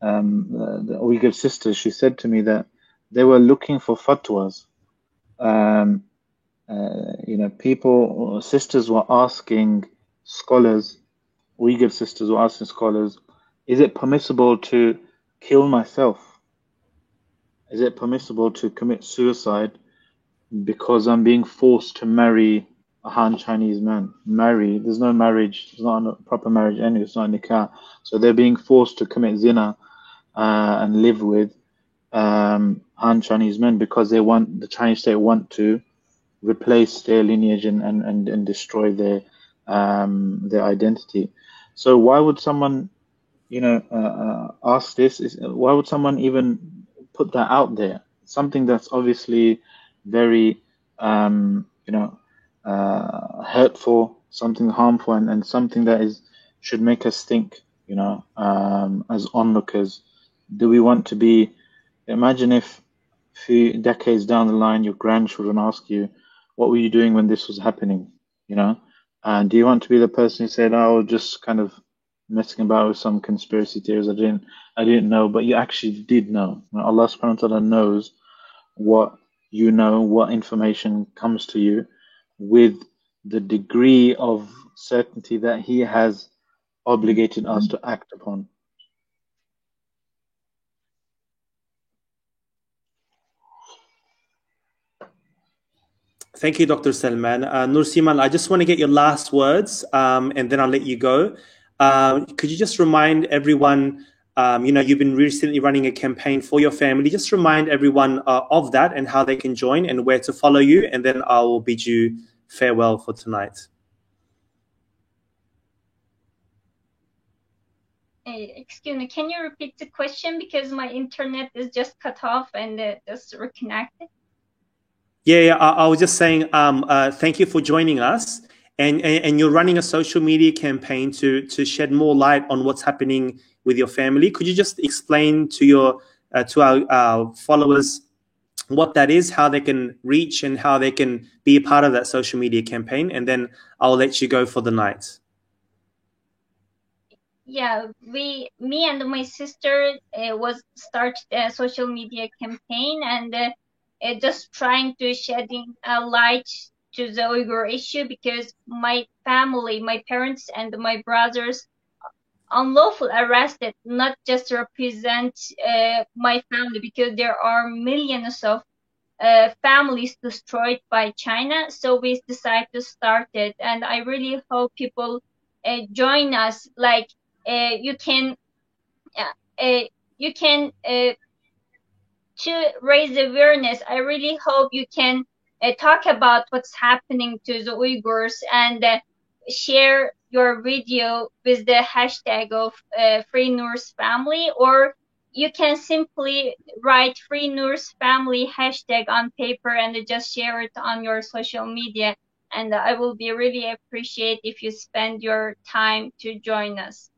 Uyghur sisters, she said to me that they were looking for fatwas. Sisters were asking scholars, Uyghur sisters were asking scholars, is it permissible to kill myself? Is it permissible to commit suicide because I'm being forced to marry a Han Chinese man? There's no marriage, there's not a proper marriage anyway, it's not nikah. So they're being forced to commit zina and live with Han Chinese men because the Chinese state want to replace their lineage and destroy their identity. So why would someone, ask this? Why would someone even put that out there? Something that's obviously very, hurtful, something harmful, and something that should make us think, as onlookers. Do we want to be? Imagine if a few decades down the line, your grandchildren ask you, "What were you doing when this was happening?" And do you want to be the person who said, "Oh, just kind of messing about with some conspiracy theories. I didn't know," but you actually did know. Allah subhanahu wa ta'ala knows what you know, what information comes to you with the degree of certainty that He has obligated us to act upon. Thank you, Dr. Salman. Nursiman, I just want to get your last words, and then I'll let you go. Could you just remind everyone, you've been recently running a campaign for your family. Just remind everyone of that and how they can join and where to follow you, and then I will bid you farewell for tonight. Excuse me, can you repeat the question, because my internet is just cut off and just reconnected? Yeah, I was just saying, thank you for joining us, and you're running a social media campaign to shed more light on what's happening with your family. Could you just explain to our followers what that is, how they can reach, and how they can be a part of that social media campaign, and then I'll let you go for the night. Yeah, me and my sister was started a social media campaign, and just trying to shedding a light to the Uyghur issue, because my family, my parents and my brothers unlawfully arrested, not just represent my family, because there are millions of families destroyed by China. So we decided to start it, and I really hope people join us. Like you can to raise awareness. I really hope you can talk about what's happening to the Uyghurs, and share your video with the hashtag of Free Noor's Family, or you can simply write Free Noor's Family hashtag on paper and just share it on your social media. And I will be really appreciate if you spend your time to join us.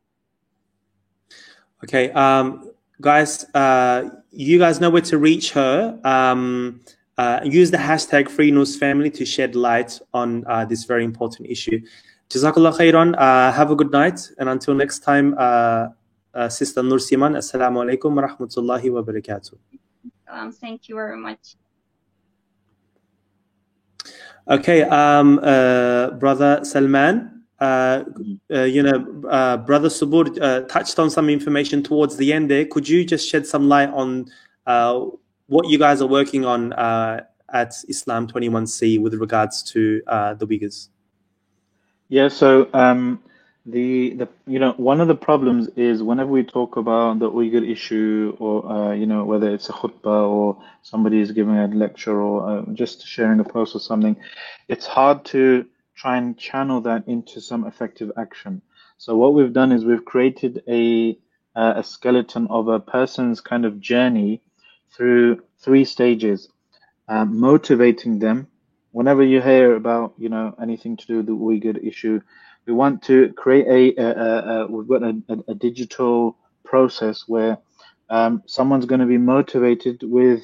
Okay, guys, you guys know where to reach her. Use the hashtag Free Noor's Family to shed light on this very important issue. Jazakallah khairan. Have a good night, and until next time, Sister Nursiman, assalamu alaikum wa rahmatullahi wa barakatuh. Thank you very much. Okay, Brother Salman, Brother Subur touched on some information towards the end there. Could you just shed some light on what you guys are working on at Islam 21C with regards to the Uyghurs? Yeah, so one of the problems is whenever we talk about the Uyghur issue, or whether it's a khutbah or somebody is giving a lecture or just sharing a post or something, it's hard to try and channel that into some effective action. So what we've done is we've created a skeleton of a person's kind of journey through 3 stages, motivating them. Whenever you hear about anything to do with the Uyghur issue, we want to create we've got a digital process where someone's going to be motivated with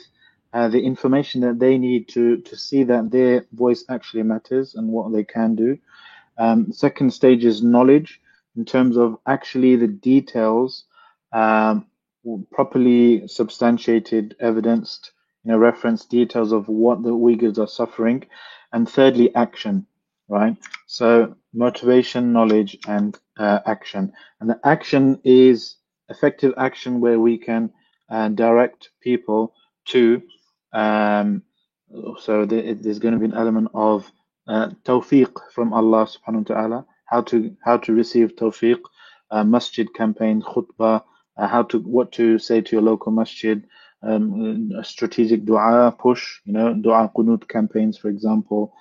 the information that they need to see that their voice actually matters and what they can do. Second stage is knowledge, in terms of actually the details, properly substantiated, evidenced, reference details of what the Uyghurs are suffering. And thirdly, action, right? So motivation, knowledge, and action. And the action is effective action where we can direct people to, so there's going to be an element of tawfiq from Allah subhanahu wa ta'ala, how to receive tawfiq, masjid campaign, khutbah, what to say to your local masjid, a strategic dua push, dua qunut campaigns, for example.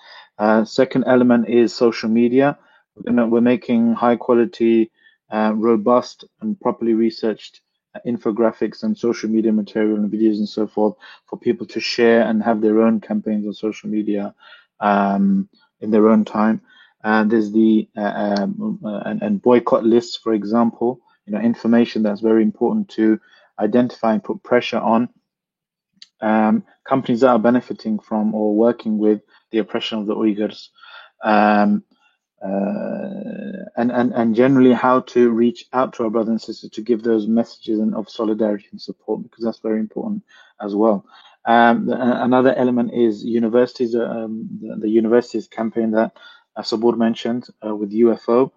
Second element is social media. We're making high quality, robust and properly researched infographics and social media material and videos and so forth for people to share and have their own campaigns on social media in their own time. There's the and boycott lists, for example, information that's very important to identify and put pressure on companies that are benefiting from or working with the oppression of the Uyghurs. And generally how to reach out to our brothers and sisters to give those messages of solidarity and support, because that's very important as well. Another element is universities, the universities campaign that Sabur mentioned with UFO,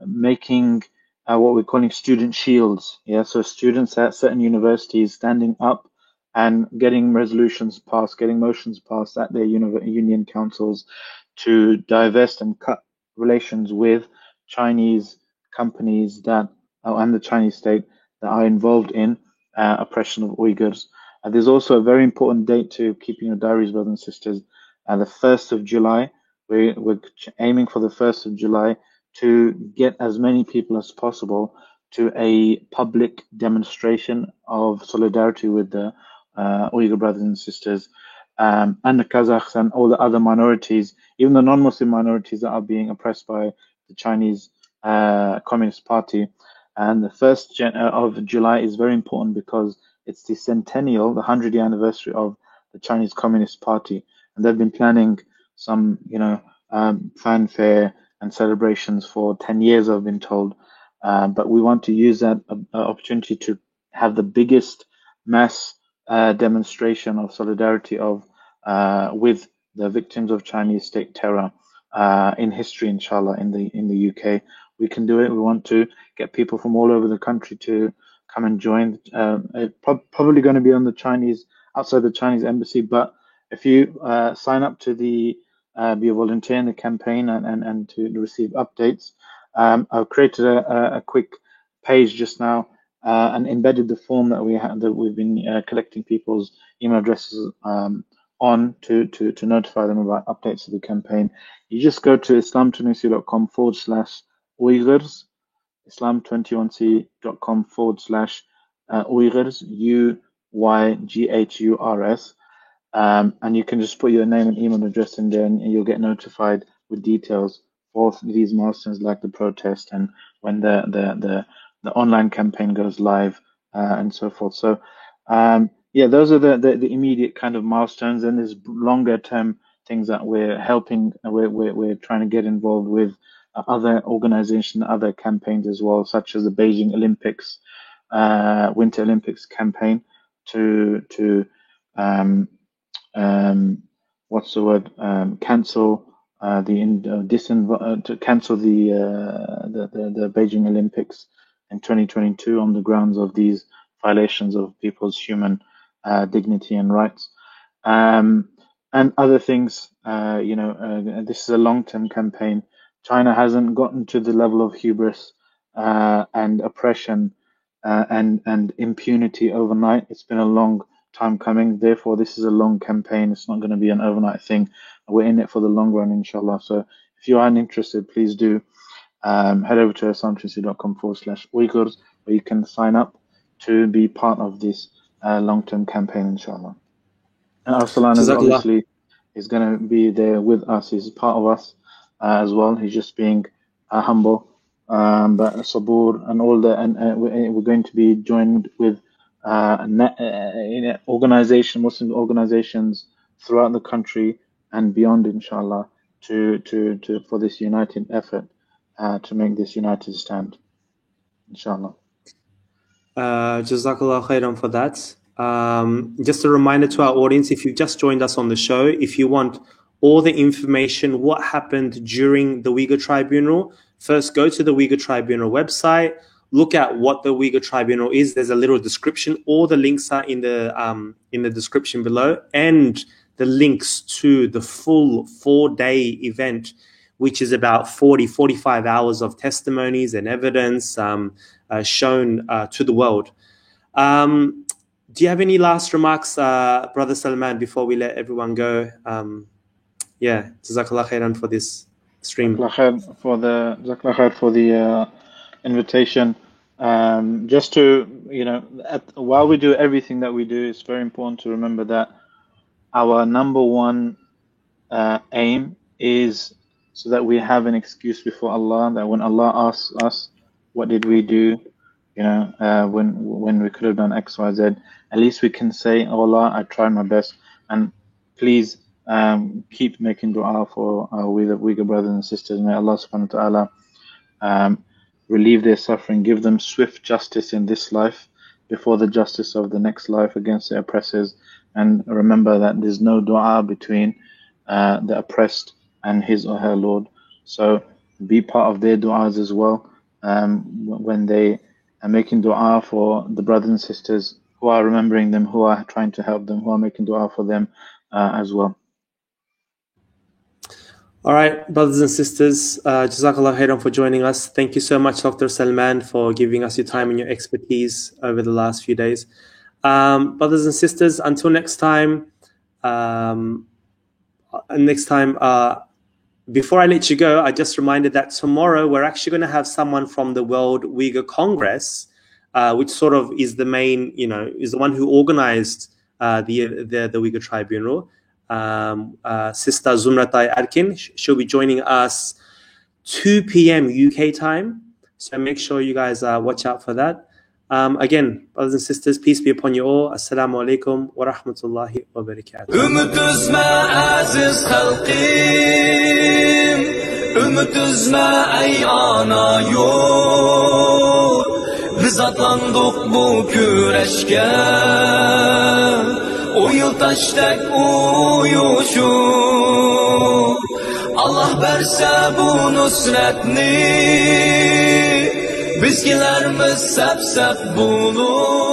making what we're calling student shields. Yeah, so students at certain universities standing up and getting resolutions passed, getting motions passed at their union councils to divest and cut relations with Chinese companies that and the Chinese state that are involved in oppression of Uyghurs. There's also a very important date to keep in your diaries, brothers and sisters. The 1st of July. We're aiming for the 1st of July to get as many people as possible to a public demonstration of solidarity with the Uyghur brothers and sisters, and the Kazakhs and all the other minorities, even the non-Muslim minorities that are being oppressed by the Chinese Communist Party. And the 1st of July is very important because it's the centennial, the 100-year anniversary of the Chinese Communist Party. And they've been planning some, fanfare and celebrations for 10 years, I've been told. But we want to use that opportunity to have the biggest mass demonstration of solidarity with the victims of Chinese state terror in history, inshallah, in the UK. We can do it. We want to get people from all over the country to come and join. Probably going to be on outside the Chinese embassy, but if you sign up to be a volunteer in the campaign and to receive updates, I've created a quick page just now and embedded the form that we've been collecting people's email addresses on to notify them about updates of the campaign. You just go to islamtunisia.com/Uyghurs, islam21c.com/Uyghurs, UYGHURS. And you can just put your name and email address in there, and you'll get notified with details for these milestones, like the protest and when the online campaign goes live and so forth. So those are the immediate kind of milestones, and there's longer term things that we're helping. We're trying to get involved with other organizations, other campaigns as well, such as the Beijing Olympics, Winter Olympics campaign to cancel to cancel the Beijing Olympics in 2022 on the grounds of these violations of people's human dignity and rights, and other things. This is a long-term campaign. China hasn't gotten to the level of hubris and oppression and impunity overnight. It's been a long time coming. Therefore, this is a long campaign. It's not going to be an overnight thing. We're in it for the long run, inshallah. So if you are interested, please do head over to islamtunisia.com/Uyghurs, where you can sign up to be part of this long-term campaign, inshallah. And Arsalan obviously is going to be there with us. He's part of us as well. He's just being humble. But Sabur and all we're going to be joined with Muslim organizations throughout the country and beyond, inshallah, for this united effort to make this united stand, inshallah. Jazakallah khairan for that. Just a reminder to our audience, if you've just joined us on the show, if you want all the information, what happened during the Uyghur Tribunal, first go to the Uyghur Tribunal website, look at what the Uyghur Tribunal is. There's a little description. All the links are in the description below, and the links to the full 4-day event, which is about 45 hours of testimonies and evidence shown to the world. Do you have any last remarks, Brother Salman, before we let everyone go? Yeah, Jazakallah khairan for this stream. Jazakallah khair for the invitation. Just to, while we do everything that we do, it's very important to remember that our number one aim is so that we have an excuse before Allah, that when Allah asks us, what did we do, when we could have done X, Y, Z, at least we can say, oh Allah, I tried my best, and please keep making dua for our Uyghur brothers and sisters. May Allah subhanahu wa ta'ala relieve their suffering, give them swift justice in this life before the justice of the next life against their oppressors. And remember that there's no dua between the oppressed and his or her Lord. So be part of their du'as as well when they are making dua for the brothers and sisters who are remembering them, who are trying to help them, who are making dua for them as well. All right, brothers and sisters, Jazakallah khairan for joining us. Thank you so much, Dr. Salman, for giving us your time and your expertise over the last few days. Brothers and sisters, until next time, before I let you go, I just reminded that tomorrow we're actually going to have someone from the World Uyghur Congress, which sort of is the main, is the one who organized the Uyghur Tribunal. Sister Zumratay Arkin, she'll be joining us 2 p.m. UK time. So make sure you guys watch out for that. Again, brothers and sisters, peace be upon you all. Assalamu alaikum wa rahmatullahi wa barakatuh. Ümit üzme aziz halqim, ümit üzme ey ana yol. Biz atlandık bu küreşke, o yıl taştak uyuşup. Allah verse bu nusretni, bizgilerimiz sep bulur.